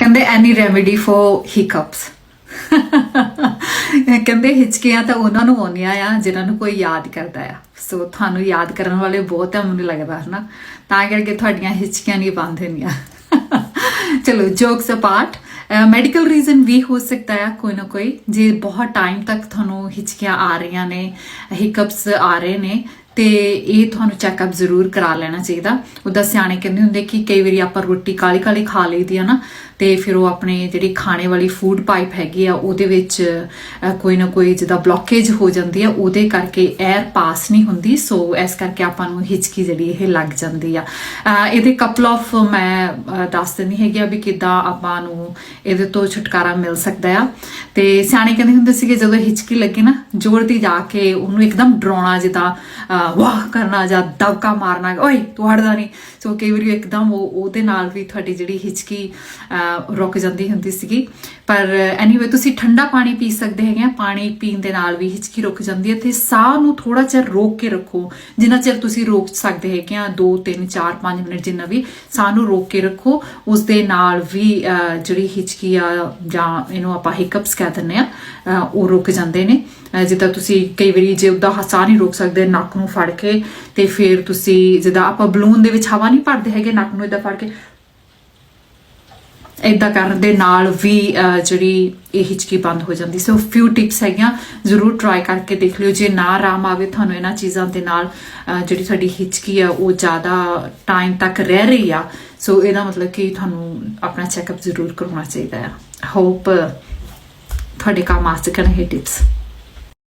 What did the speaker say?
ਕਹਿੰਦੇ ਐਨੀ remedy for ਹਿਕਅਪਸ ਕਹਿੰਦੇ ਹਿਚਕੀਆਂ ਤਾਂ ਉਹਨਾਂ ਨੂੰ ਆਉਂਦੀਆਂ ਆ ਜਿਨ੍ਹਾਂ ਨੂੰ ਕੋਈ ਯਾਦ ਕਰਦਾ ਆ। ਸੋ ਤੁਹਾਨੂੰ ਯਾਦ ਕਰਨ ਵਾਲੇ ਬਹੁਤ ਆ ਮੈਨੂੰ ਲੱਗਦਾ ਹੈ ਨਾ, ਤਾਂ ਕਰਕੇ ਤੁਹਾਡੀਆਂ ਹਿਚਕੀਆਂ ਨਹੀਂ ਬੰਦ ਹੁੰਦੀਆਂ। ਚਲੋ ਜੋਕਸ ਅਪਾਰਟ, ਮੈਡੀਕਲ ਰੀਜ਼ਨ ਵੀ ਹੋ ਸਕਦਾ ਆ ਕੋਈ ਨਾ ਕੋਈ। ਜੇ ਬਹੁਤ ਟਾਈਮ ਤੱਕ ਤੁਹਾਨੂੰ ਹਿਚਕੀਆਂ ਆ ਰਹੀਆਂ ਨੇ, ਹਿਕਅਪਸ ਆ ਰਹੇ ਨੇ, ਤੇ ਇਹ ਤੁਹਾਨੂੰ ਚੈੱਕਅਪ ਜ਼ਰੂਰ ਕਰਾ ਲੈਣਾ ਚਾਹੀਦਾ। ਉਹਦਾ ਸਿਆਣੇ ਕਹਿੰਦੇ ਹੁੰਦੇ ਕਿ ਕਈ ਵਾਰੀ ਆਪਾਂ ਰੋਟੀ ਕਾਲੀ ਕਾਲੀ ਖਾ ਲਈਦੀ ਆ ਨਾ, ਤੇ ਫਿਰ ਉਹ ਆਪਣੇ ਜਿਹੜੀ ਖਾਣੇ ਵਾਲੀ ਫੂਡ ਪਾਈਪ ਹੈਗੀ ਆ ਉਹਦੇ ਵਿੱਚ ਕੋਈ ਨਾ ਕੋਈ ਜਿੱਦਾਂ ਬਲੌਕੇਜ ਹੋ ਜਾਂਦੀ ਆ, ਉਹਦੇ ਕਰਕੇ 에ਅਰ ਪਾਸ ਨਹੀਂ ਹੁੰਦੀ। ਸੋ ਇਸ ਕਰਕੇ ਆਪਾਂ ਨੂੰ ਹਿਚਕੀ ਜਿਹੜੀ ਇਹ ਲੱਗ ਜਾਂਦੀ ਆ। ਇਹਦੇ ਕਪਲ ਆਫ ਮੈਂ ਦੱਸ ਦਿੰਦੀ ਹੈਗੀ ਆ ਵੀ ਕਿੱਦਾਂ ਆਪਾਂ ਨੂੰ ਇਹਦੇ ਤੋਂ ਛੁਟਕਾਰਾ ਮਿਲ ਸਕਦਾ ਆ। ਤੇ ਸਿਆਣੇ ਕਹਿੰਦੇ ਹੁੰਦੇ ਸੀਗੇ ਜਦੋਂ ਹਿਚਕੀ ਲੱਗੇ ਨਾ, ਜ਼ੋਰ ਦੀ ਜਾ ਕੇ ਉਹਨੂੰ ਇੱਕਦਮ ਡਰਾਉਣਾ, ਜਿੱਦਾਂ ਵਾਹ ਕਰਨਾ ਜਾਂ ਦਬਕਾ ਮਾਰਨਾ, ਓਏ ਤੂੰ ਹਟਦਾ ਨਹੀਂ। ਸੋ ਕਈ ਵਾਰੀ ਇੱਕਦਮ ਉਹਦੇ ਨਾਲ ਵੀ ਤੁਹਾਡੀ ਜਿਹੜੀ ਹਿਚਕੀ ਰੁਕ ਜਾਂਦੀ ਹੁੰਦੀ ਸੀਗੀ। ਪਰ ਐਨੀਵੇ ਤੁਸੀਂ ਠੰਡਾ ਪਾਣੀ ਪੀ ਸਕਦੇ ਹੈਗੇ ਆ, ਪਾਣੀ ਪੀਣ ਦੇ ਨਾਲ ਵੀ ਹਿਚਕੀ ਰੁਕ ਜਾਂਦੀ ਹੈ। ਤੇ ਸਾਹ ਨੂੰ ਥੋੜਾ ਚਿਰ ਰੋਕ ਕੇ ਰੱਖੋ, ਜਿੰਨਾ ਚਿਰ ਤੁਸੀਂ ਰੋਕ ਸਕਦੇ ਹੈਗੇ ਆ, 2 3 4 5 ਮਿੰਟ ਜਿੰਨਾ ਵੀ ਸਾਹ ਨੂੰ ਰੋਕ ਕੇ ਰੱਖੋ। ਉਸ ਦੇ ਨਾਲ ਵੀ ਜਿਹੜੀ ਹਿਚਕੀ ਆ ਜਾਂ ਇਹਨੂੰ ਆਪਾਂ ਹਿਕਅਪਸ ਕਹਿ ਦਿੰਦੇ ਆ, ਉਹ ਰੁਕ ਜਾਂਦੇ ਨੇ। ਜਿੱਦਾਂ ਤੁਸੀਂ ਕਈ ਵਾਰੀ ਜੇ ਉੱਦਾਂ ਸਾਹ ਨਹੀਂ ਰੋਕ ਸਕਦੇ, ਨੱਕ ਨੂੰ ਫੜ ਕੇ ਤੇ ਫਿਰ ਤੁਸੀਂ ਜਿੱਦਾਂ ਆਪਾਂ ਬਲੂਨ ਦੇ ਵਿੱਚ ਹਵਾ ਨਹੀਂ ਭਰਦੇ ਹੈਗੇ, ਨੱਕ ਨੂੰ ਏਦਾਂ ਫੜ ਕੇ ਇੱਦਾਂ ਕਰਨ ਦੇ ਨਾਲ ਵੀ ਜਿਹੜੀ ਇਹ ਹਿਚਕੀ ਬੰਦ ਹੋ ਜਾਂਦੀ। ਸੋ ਫਿਊ ਟਿਪਸ ਹੈਗੀਆਂ, ਜ਼ਰੂਰ ਟਰਾਈ ਕਰਕੇ ਦੇਖ ਲਿਓ। ਜੇ ਨਾ ਆਰਾਮ ਆਵੇ ਤੁਹਾਨੂੰ ਇਹਨਾਂ ਚੀਜ਼ਾਂ ਦੇ ਨਾਲ, ਜਿਹੜੀ ਤੁਹਾਡੀ ਹਿਚਕੀ ਆ ਉਹ ਜ਼ਿਆਦਾ ਟਾਈਮ ਤੱਕ ਰਹਿ ਰਹੀ ਆ, ਸੋ ਇਹਦਾ ਮਤਲਬ ਕਿ ਤੁਹਾਨੂੰ ਆਪਣਾ ਚੈੱਕਅਪ ਜ਼ਰੂਰ ਕਰਵਾਉਣਾ ਚਾਹੀਦਾ ਆ। ਹੋਪ ਤੁਹਾਡੇ ਕੰਮ ਆ ਸਕਣ ਇਹ ਟਿਪਸ।